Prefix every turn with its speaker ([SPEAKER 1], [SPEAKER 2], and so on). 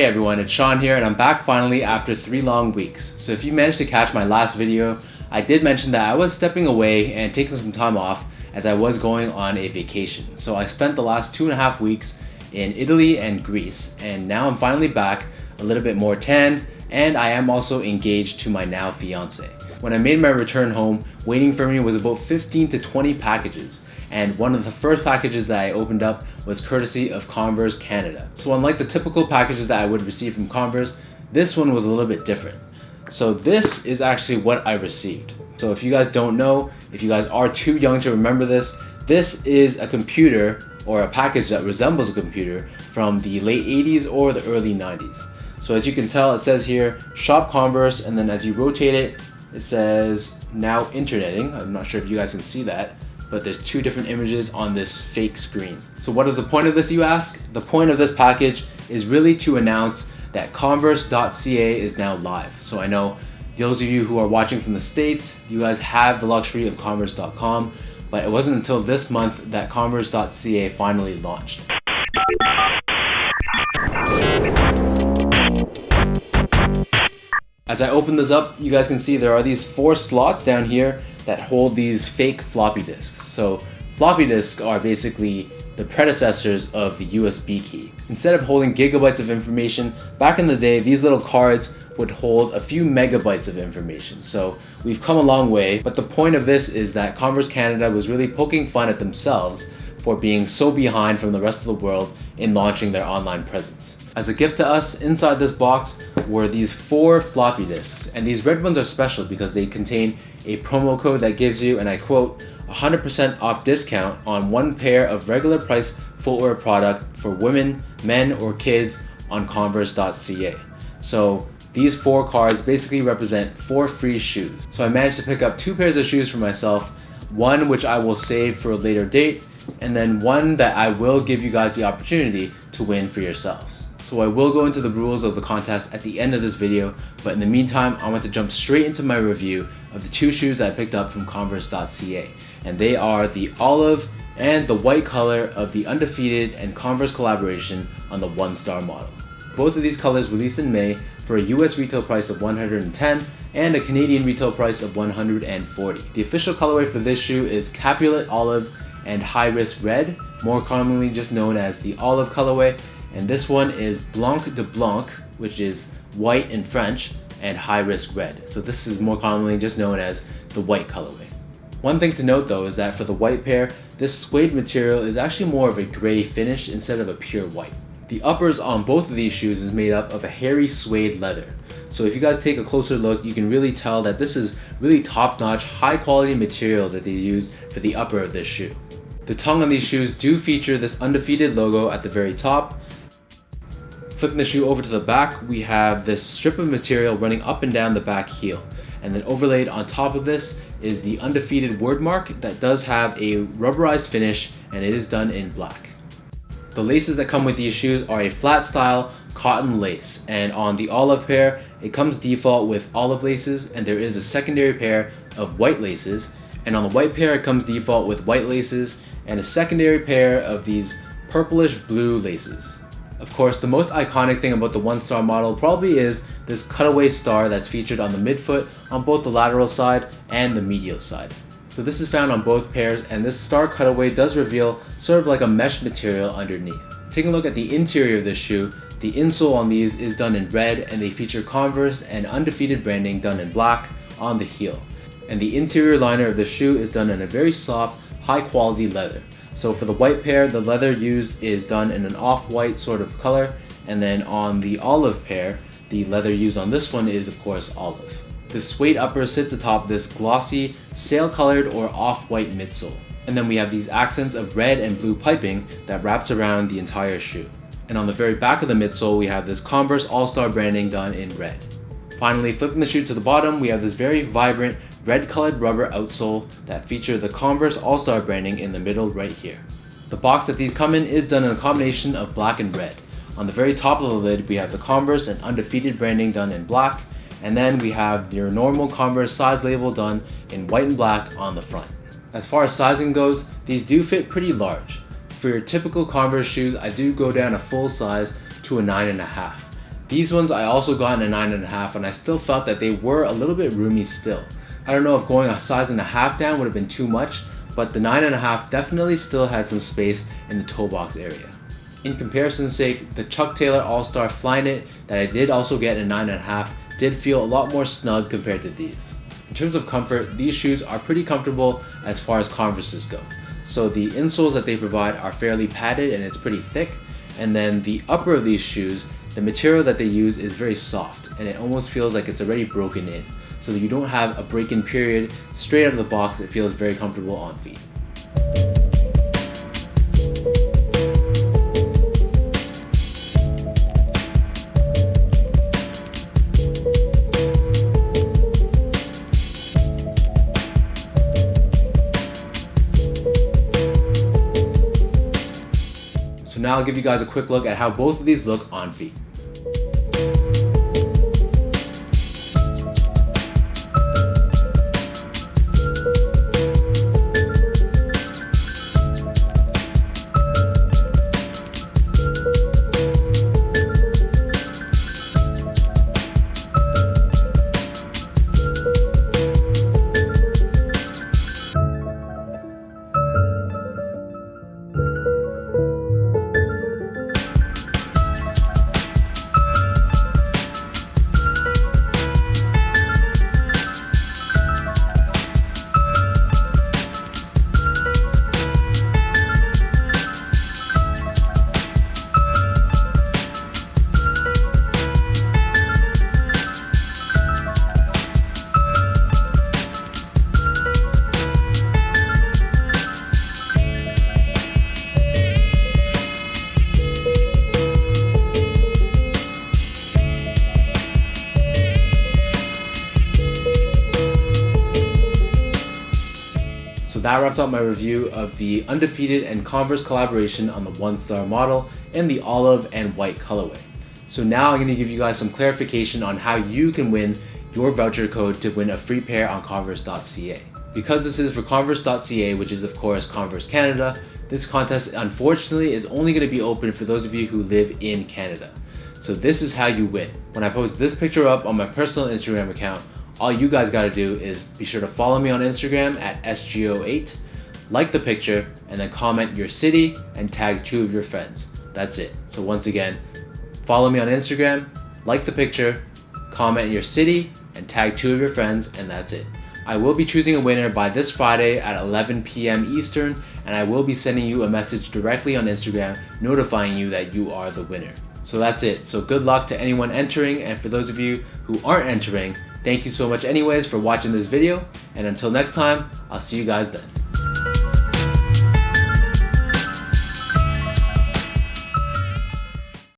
[SPEAKER 1] Hey everyone, it's Sean here and I'm back finally after 3 long weeks. So if you managed to catch my last video, I did mention that I was stepping away and taking some time off as I was going on a vacation. So I spent the last 2.5 weeks in Italy and Greece, and now I'm finally back, a little bit more tanned, and I am also engaged to my now fiance. When I made my return home, waiting for me was about 15 to 20 packages. And one of the first packages that I opened up was courtesy of Converse Canada. So unlike the typical packages that I would receive from Converse, this one was a little bit different. So this is actually what I received. So if you guys don't know, if you guys are too young to remember this is a computer or a package that resembles a computer from the late 80s or the early 90s. So as you can tell, it says here, Shop Converse, and then as you rotate it, it says now interneting. I'm not sure if you guys can see that, but there's 2 different images on this fake screen. So what is the point of this, you ask? The point of this package is really to announce that Converse.ca is now live. So I know those of you who are watching from the States, you guys have the luxury of Converse.com, but it wasn't until this month that Converse.ca finally launched. As I open this up, you guys can see there are these 4 slots down here that hold these fake floppy disks. So floppy disks are basically the predecessors of the USB key. Instead of holding gigabytes of information, back in the day, these little cards would hold a few megabytes of information. So we've come a long way, but the point of this is that Converse Canada was really poking fun at themselves for being so behind from the rest of the world in launching their online presence. As a gift to us, inside this box were these 4 floppy disks, and these red ones are special because they contain a promo code that gives you, and I quote, 100% off discount on 1 pair of regular price footwear product for women, men, or kids on Converse.ca. So these 4 cards basically represent 4 free shoes. So I managed to pick up 2 pairs of shoes for myself, one which I will save for a later date, and then one that I will give you guys the opportunity to win for yourselves. So I will go into the rules of the contest at the end of this video, but in the meantime, I want to jump straight into my review of the 2 shoes that I picked up from Converse.ca. And they are the olive and the white color of the Undefeated and Converse collaboration on the 1-star model. Both of these colors released in May for a US retail price of $110 and a Canadian retail price of $140. The official colorway for this shoe is Capulet Olive and High Risk Red, more commonly just known as the olive colorway. And this one is Blanc de Blanc, which is white in French, and High Risk Red. So this is more commonly just known as the white colorway. One thing to note though is that for the white pair, this suede material is actually more of a gray finish instead of a pure white. The uppers on both of these shoes is made up of a hairy suede leather. So if you guys take a closer look, you can really tell that this is really top-notch, high-quality material that they used for the upper of this shoe. The tongue on these shoes do feature this Undefeated logo at the very top. Flipping the shoe over to the back, we have this strip of material running up and down the back heel. And then overlaid on top of this is the Undefeated word mark that does have a rubberized finish, and it is done in black. The laces that come with these shoes are a flat style cotton lace, and on the olive pair, it comes default with olive laces, and there is a secondary pair of white laces. And on the white pair, it comes default with white laces and a secondary pair of these purplish blue laces. Of course, the most iconic thing about the 1-star model probably is this cutaway star that's featured on the midfoot on both the lateral side and the medial side. So this is found on both pairs, and this star cutaway does reveal sort of like a mesh material underneath. Taking a look at the interior of this shoe, the insole on these is done in red, and they feature Converse and Undefeated branding done in black on the heel. And the interior liner of the shoe is done in a very soft, high quality leather. So for the white pair, the leather used is done in an off-white sort of color, and then on the olive pair, the leather used on this one is of course olive. The suede upper sits atop this glossy, sail-colored or off-white midsole. And then we have these accents of red and blue piping that wraps around the entire shoe. And on the very back of the midsole, we have this Converse All-Star branding done in red. Finally, flipping the shoe to the bottom, we have this very vibrant red-colored rubber outsole that feature the Converse All-Star branding in the middle right here. The box that these come in is done in a combination of black and red. On the very top of the lid, we have the Converse and Undefeated branding done in black, and then we have your normal Converse size label done in white and black on the front. As far as sizing goes, these do fit pretty large. For your typical Converse shoes, I do go down a full size to a 9.5. These ones I also got in a 9.5, and I still felt that they were a little bit roomy still. I don't know if going a size and a half down would have been too much, but the 9.5 definitely still had some space in the toe box area. In comparison's sake, the Chuck Taylor All-Star Flyknit that I did also get in a 9.5 did feel a lot more snug compared to these. In terms of comfort, these shoes are pretty comfortable as far as Converses go. So the insoles that they provide are fairly padded and it's pretty thick, and then the upper of these shoes, the material that they use is very soft and it almost feels like it's already broken in. So that you don't have a break-in period. Straight out of the box, it feels very comfortable on feet. So now I'll give you guys a quick look at how both of these look on feet. So that wraps up my review of the Undefeated and Converse collaboration on the 1-star model in the olive and white colorway. So now I'm going to give you guys some clarification on how you can win your voucher code to win a free pair on Converse.ca. Because this is for Converse.ca, which is of course Converse Canada, this contest unfortunately is only going to be open for those of you who live in Canada. So this is how you win. When I post this picture up on my personal Instagram account, all you guys gotta do is be sure to follow me on Instagram at SGO8, like the picture, and then comment your city and tag 2 of your friends. That's it. So once again, follow me on Instagram, like the picture, comment your city, and tag 2 of your friends, and that's it. I will be choosing a winner by this Friday at 11 p.m. Eastern, and I will be sending you a message directly on Instagram notifying you that you are the winner. So that's it. So good luck to anyone entering, and for those of you who aren't entering, thank you so much anyways for watching this video, and until next time, I'll see you guys then.